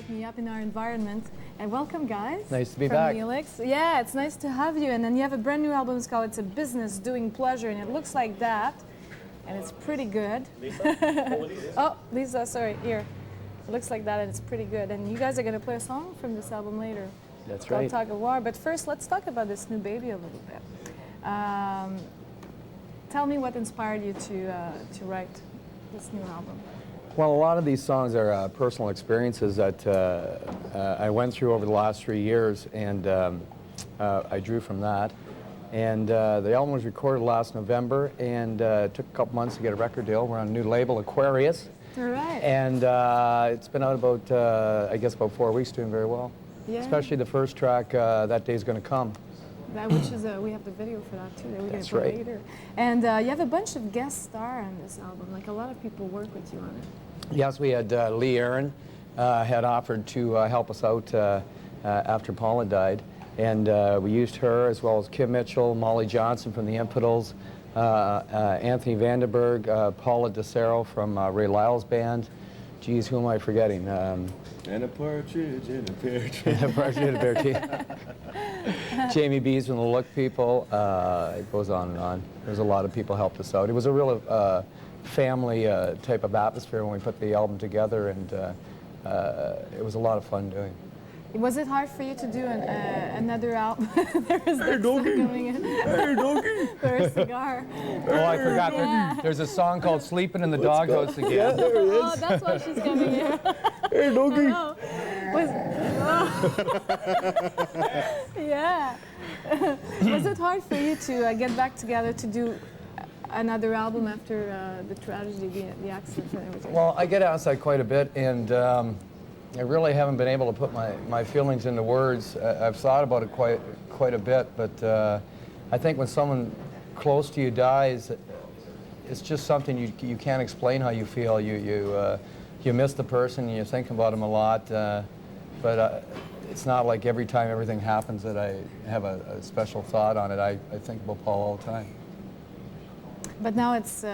me up in our environment. And welcome, guys. Nice to be from back. Helix. Yeah, it's nice to have you. And then you have a brand new album. It's called It's a Business Doing Pleasure, and it looks like that. And it's pretty good. Lisa? Oh, Lisa, sorry, here. It looks like that, and it's pretty good. And you guys are going to play a song from this album later. That's right. Tug of War. But first, let's talk about this new baby a little bit. Tell me what inspired you to write this new album. Well, a lot of these songs are personal experiences that I went through over the last 3 years, and I drew from that. And the album was recorded last November, and it took a couple months to get a record deal. We're on a new label, Aquarius. All right. And it's been out about, I guess, about 4 weeks, doing very well. Yeah. Especially the first track, That Day's Gonna Come. That, which is we have the video for that too. That we're going to play right. later. And you have a bunch of guest stars on this album. Like a lot of people work with you on it. Yes, we had Lee Aaron had offered to help us out after Paul had died. And we used her, as well as Kim Mitchell, Molly Johnson from the Infidels, Anthony Vandenberg, Paula DeCero from Ray Lyle's band. Geez, who am I forgetting? And a partridge in a pear tree. And a partridge in a pear tree. Jamie Bees from the Look People. It goes on and on. There's a lot of people helped us out. It was a real family type of atmosphere when we put the album together, and it was a lot of fun doing. Was it hard for you to do another album? There is that song coming in. Hey, doggy. For a cigar. Oh, I forgot. Yeah. There's a song called Sleepin' in the Doghouse again. Yeah, there it is. Oh, that's why she's coming in. Hey, doggy. Oh, yeah. Was it hard for you to get back together to do another album after the tragedy, the accident and everything? Well, I get asked that quite a bit, and I really haven't been able to put my feelings into words. I've thought about it quite a bit, but I think when someone close to you dies, it's just something you can't explain how you feel. You miss the person, you think about him a lot, but it's not like every time everything happens that I have a special thought on it. I think about Paul all the time. But now it's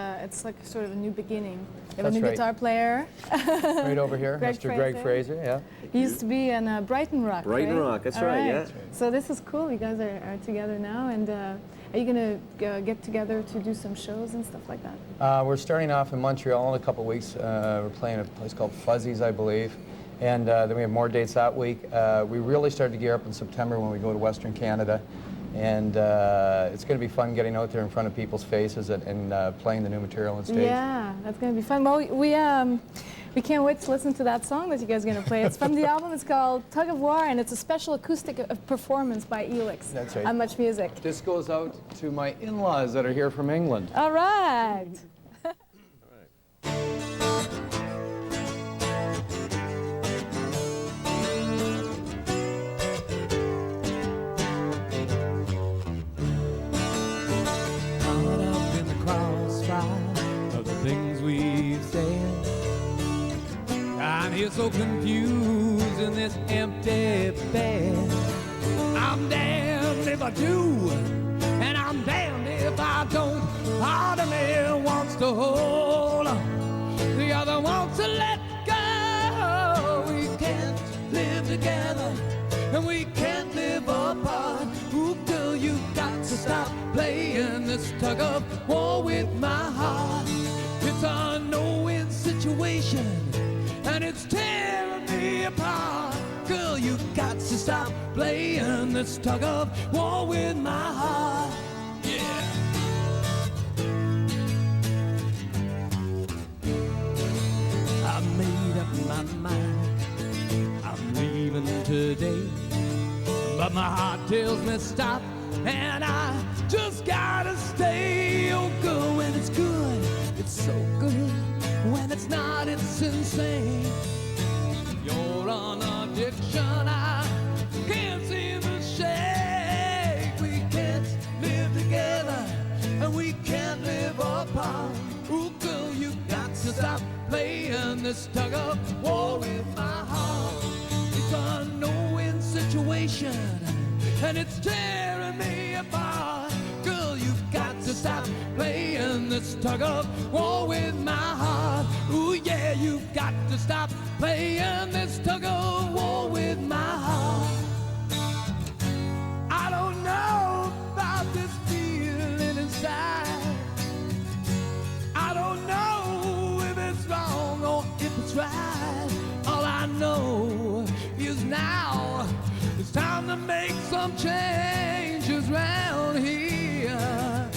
like sort of a new beginning. You have a That's new right. guitar player. Right over here, Greg Mr. Greg Fraser, yeah. He used to be in Brighton Rock, Brighton right? Rock, that's All right, yeah. So this is cool. You guys are together now, and are you going to get together to do some shows and stuff like that? We're starting off in Montreal in a couple of weeks. We're playing a place called Fuzzies, I believe. And then we have more dates that week. We really start to gear up in September when we go to Western Canada. And it's going to be fun getting out there in front of people's faces and playing the new material on stage. Yeah, that's going to be fun. Well, we can't wait to listen to that song that you guys are going to play. It's from the album. It's called Tug of War, and it's a special acoustic performance by Helix. That's right. On MuchMusic. This goes out to my in-laws that are here from England. All right. I'm here so confused in this empty bed. I'm damned if I do, and I'm damned if I don't. Part of me wants to hold, the other wants to let go. We can't live together, and we can't live apart. Ooh, girl, you got to stop playing this tug of war with my heart. It's a no-win situation, and it's tearing me apart. Girl, you got to stop playing this tug of war with my heart. Yeah. I made up my mind, I'm leaving today, but my heart tells me stop, and I just gotta stay. Oh, girl, when it's good, it's so good. When it's not, it's insane. You're an addiction I can't seem to shake. We can't live together, and we can't live apart. Ooh, girl, you got to stop playing this tug of war with my heart. It's a no-win situation, and it's tearing me apart. Girl, you've got to stop playing this tug of war with my heart. Ooh, yeah, you've got to stop playing this tug of I know is now it's time to make some changes round here.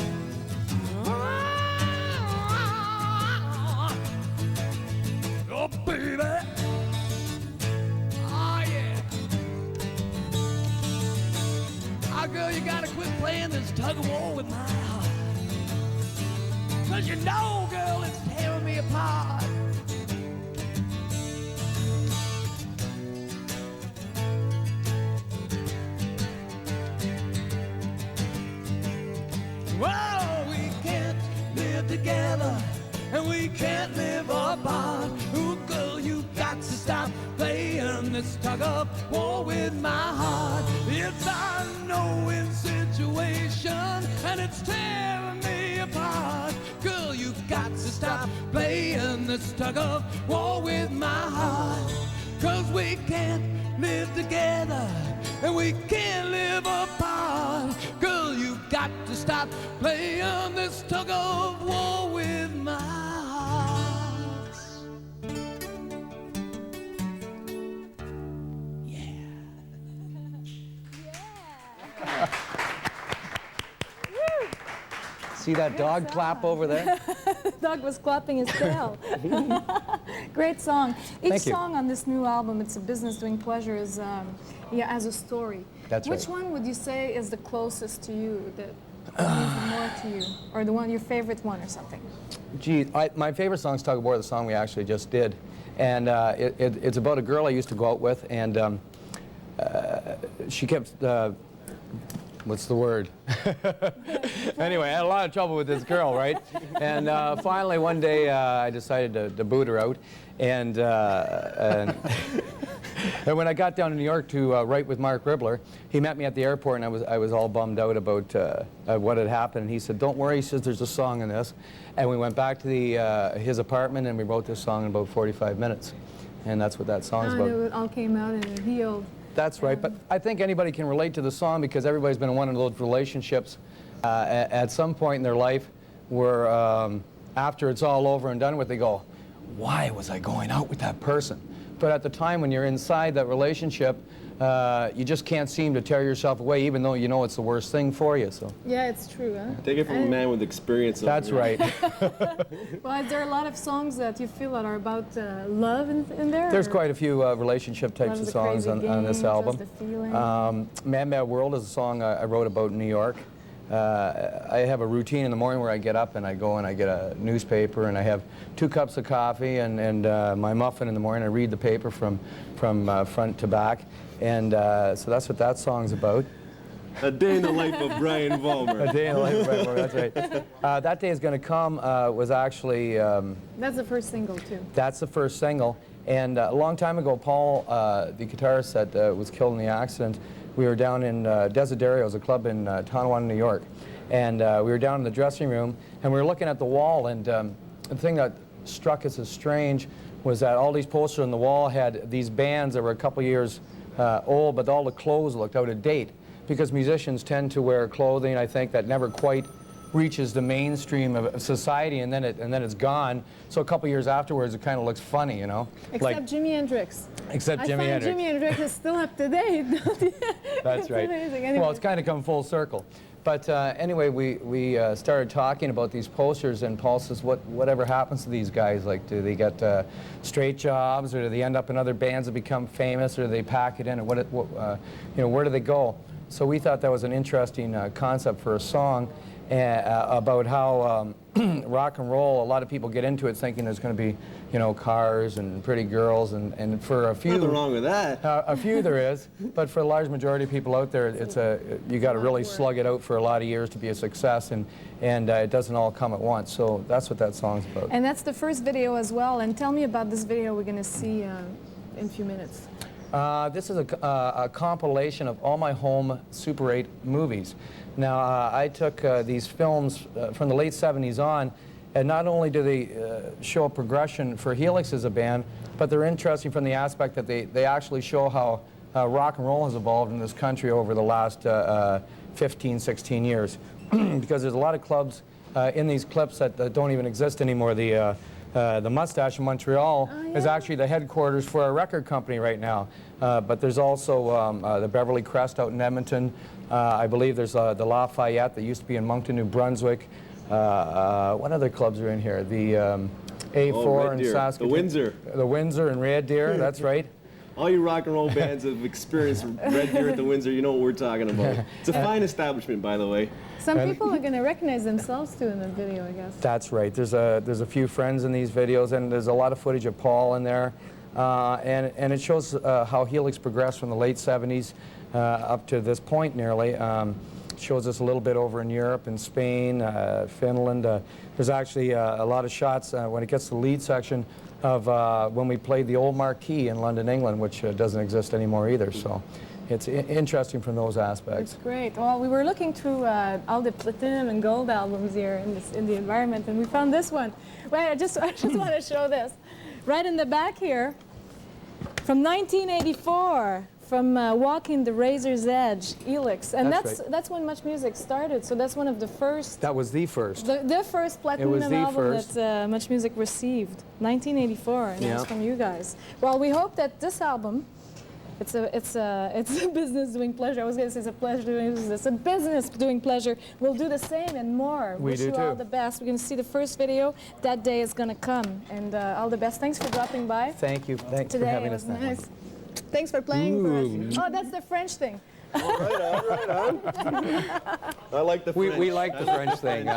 Oh, baby. Oh, yeah. Oh, girl, you gotta quit playing this tug of war with my heart. 'Cause you know, girl, it's tearing me apart. Well, we can't live together and we can't live apart. Ooh, girl, you got to stop playing this tug of war with my heart. It's a no-win situation and it's tearing me apart. Girl, you got to stop playing this tug of war with my heart. 'Cause we can't live together and we can't live apart. Girl, you got to stop playing this tug of war with my heart. Yeah. See that dog clap over there? The dog was clapping his tail. Great song. Each Thank you. song on this new album, It's a Business Doing Pleasure, is yeah, as a story. That's Which right. one would you say is the closest to you, that means more to you, or the one, your favorite one, or something? Gee, my favorite song is Tug of War, the song we actually just did. And it's about a girl I used to go out with, and she kept, what's the word? Anyway, I had a lot of trouble with this girl, right? And finally one day I decided to boot her out. And and when I got down to New York to write with Marc Ribler, he met me at the airport, and I was all bummed out about what had happened. And he said, "Don't worry," he says, "there's a song in this." And we went back to his apartment, and we wrote this song in about 45 minutes. And that's what that song's about. It all came out and it healed. That's right, but I think anybody can relate to the song because everybody's been in one of those relationships at some point in their life where after it's all over and done with, they go, "Why was I going out with that person?" But at the time when you're inside that relationship, you just can't seem to tear yourself away, even though you know it's the worst thing for you. So Yeah, it's true, huh? Take it from a man with experience. that's right. Well, is there a lot of songs that you feel that are about love in there? There's or quite a few relationship types Love's of a songs Crazy on this Game, album. Just a Feeling? Man Mad World is a song I wrote about in New York. I have a routine in the morning where I get up and I go and I get a newspaper and I have 2 cups of coffee and my muffin in the morning. I read the paper from front to back, and so that's what that song's about. A day in the life of Brian Vollmer. A day in the life of Brian Vollmer, that's right. That Day Is Gonna Come was actually, That's the first single, too. that's the first single. And a long time ago, Paul, the guitarist that was killed in the accident, we were down in Desiderio's, a club in Tonawanda, New York. And we were down in the dressing room, and we were looking at the wall, and the thing that struck us as strange was that all these posters on the wall had these bands that were a couple years old, but all the clothes looked out of date. Because musicians tend to wear clothing, I think, that never quite reaches the mainstream of society, and then it's gone. So a couple years afterwards, it kind of looks funny, you know. Except Jimi Hendrix. Except Jimi I find Hendrix. Jimi Hendrix is still up to date. That's It's right. amazing. Anyway. Well, it's kind of come full circle. But anyway, we started talking about these posters, and Paul says, whatever happens to these guys? Like, do they get straight jobs, or do they end up in other bands that become famous, or do they pack it in, or you know, where do they go? So we thought that was an interesting concept for a song about how rock and roll, a lot of people get into it thinking there's going to be, you know, cars and pretty girls, and for a few, Nothing wrong with that. a few there is, but for a large majority of people out there, you got to really slug it out for a lot of years to be a success, and it doesn't all come at once. So that's what that song's about. And that's the first video as well. And tell me about this video we're going to see in a few minutes. This is a compilation of all my home Super 8 movies. Now, I took these films from the late 70s on, and not only do they show a progression for Helix as a band, but they're interesting from the aspect that they actually show how rock and roll has evolved in this country over the last 15, 16 years. Because there's a lot of clubs in these clips that don't even exist anymore. The The Mustache in Montreal is actually the headquarters for a record company right now. But there's also the Beverly Crest out in Edmonton. I believe there's the Lafayette that used to be in Moncton, New Brunswick. What other clubs are in here? The A4 in Saskatoon. The Windsor. The Windsor and Red Deer, that's right. All you rock and roll bands have experienced Red Deer at the Windsor, you know what we're talking about. It's a fine establishment, by the way. Some people are going to recognize themselves too in the video, I guess. That's right. There's a few friends in these videos, and there's a lot of footage of Paul in there. And it shows how Helix progressed from the late 70s up to this point nearly. Shows us a little bit over in Europe, in Spain, Finland. There's actually a lot of shots when it gets to the lead section of when we played the old Marquee in London, England, which doesn't exist anymore either. So it's interesting from those aspects. It's great. Well, we were looking through all the platinum and gold albums here in the environment, and we found this one. Wait, I just want to show this. Right in the back here, from 1984. From Walking the Razor's Edge, Helix, and that's when MuchMusic started. So that's one of the first. That was the first. The first platinum album that MuchMusic received, 1984, and that's from you guys. Well, we hope that this album, it's a business doing pleasure. I was going to say it's a pleasure doing business. A business doing pleasure. We'll do the same and more. We Wish do you too. all the best. We're going to see the first video. That day is going to come, and all the best. Thanks for dropping by. Thank you. Thanks for having us. Nice. Thanks for playing for us. Oh, that's the French thing. Oh, right on. I like the French. We like the French thing.